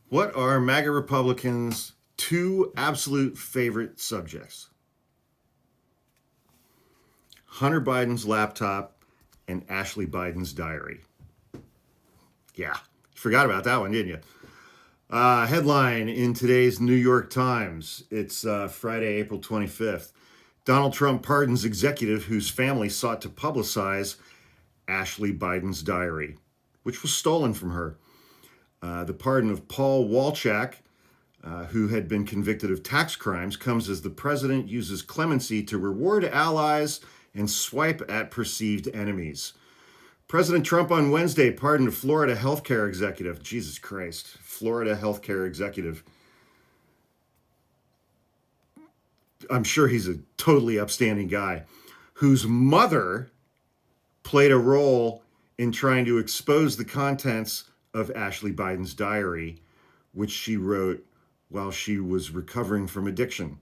What are MAGA Republicans' two absolute favorite subjects? Hunter Biden's laptop and Ashley Biden's diary. Yeah, you forgot about that one, didn't you? Headline in today's New York Times. It's Friday, April 25th. Donald Trump pardons executive whose family sought to publicize Ashley Biden's diary, which was stolen from her. The pardon of Paul Walchak, who had been convicted of tax crimes, comes as the president uses clemency to reward allies and swipe at perceived enemies. President Trump on Wednesday pardoned a Florida healthcare executive. Jesus Christ, Florida healthcare executive. I'm sure he's a totally upstanding guy, whose mother played a role in trying to expose the contents of Ashley Biden's diary, which she wrote while she was recovering from addiction.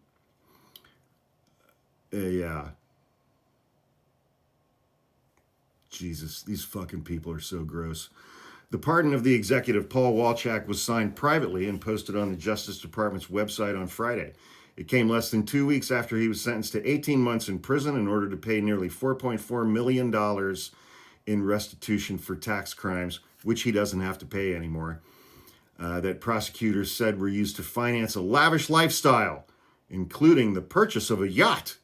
Yeah. Jesus, these fucking people are so gross. The pardon of the executive, Paul Walchak, was signed privately and posted on the Justice Department's website on Friday. It came less than 2 weeks after he was sentenced to 18 months in prison in order to pay nearly $4.4 million in restitution for tax crimes, which he doesn't have to pay anymore, that prosecutors said were used to finance a lavish lifestyle, including the purchase of a yacht.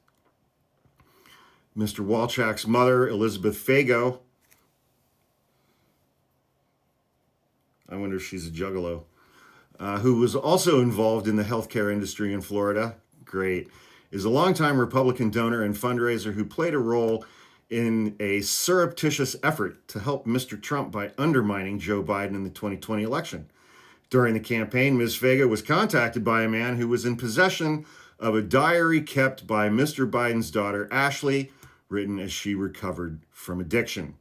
Mr. Walchak's mother, Elizabeth Fago, I wonder if she's a juggalo, who was also involved in the healthcare industry in Florida, great, is a longtime Republican donor and fundraiser who played a role in a surreptitious effort to help Mr. Trump by undermining Joe Biden in the 2020 election. During the campaign, Ms. Fago was contacted by a man who was in possession of a diary kept by Mr. Biden's daughter, Ashley, written as she recovered from addiction.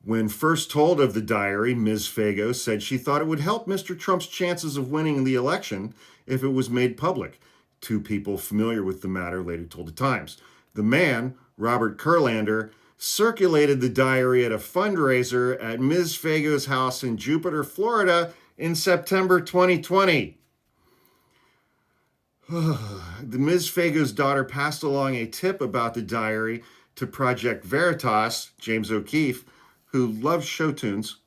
When first told of the diary, Ms. Fago said she thought it would help Mr. Trump's chances of winning the election if it was made public. Two people familiar with the matter later told the Times. The man, Robert Kurlander, circulated the diary at a fundraiser at Ms. Fago's house in Jupiter, Florida in September 2020. The Ms. Fago's daughter passed along a tip about the diary to Project Veritas, James O'Keefe, who loves show tunes,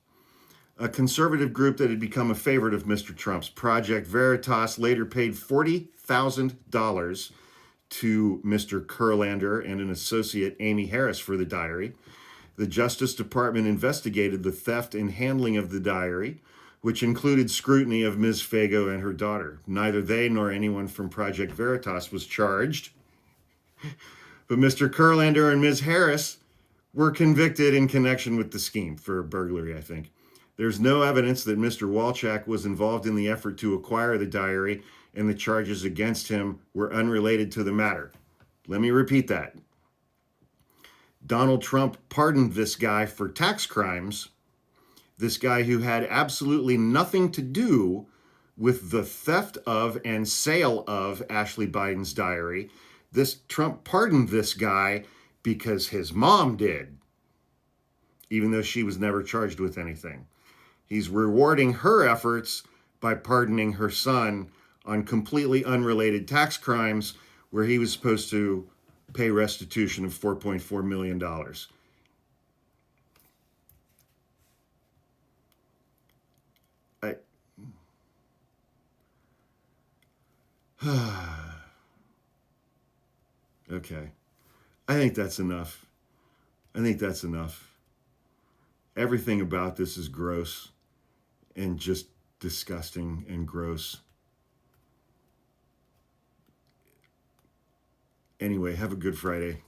a conservative group that had become a favorite of Mr. Trump's. Project Veritas later paid $40,000 to Mr. Kurlander and an associate, Amy Harris, for the diary. The Justice Department investigated the theft and handling of the diary, which included scrutiny of Ms. Fago and her daughter. Neither they nor anyone from Project Veritas was charged. But Mr. Kurlander and Ms. Harris were convicted in connection with the scheme for burglary, I think. There's no evidence that Mr. Walchak was involved in the effort to acquire the diary, and the charges against him were unrelated to the matter. Let me repeat that. Donald Trump pardoned this guy for tax crimes, this guy who had absolutely nothing to do with the theft of and sale of Ashley Biden's diary. Trump pardoned this guy because his mom did, even though she was never charged with anything. He's rewarding her efforts by pardoning her son on completely unrelated tax crimes where he was supposed to pay restitution of $4.4 million. Okay. I think that's enough. Everything about this is gross and just disgusting and gross. Anyway, have a good Friday.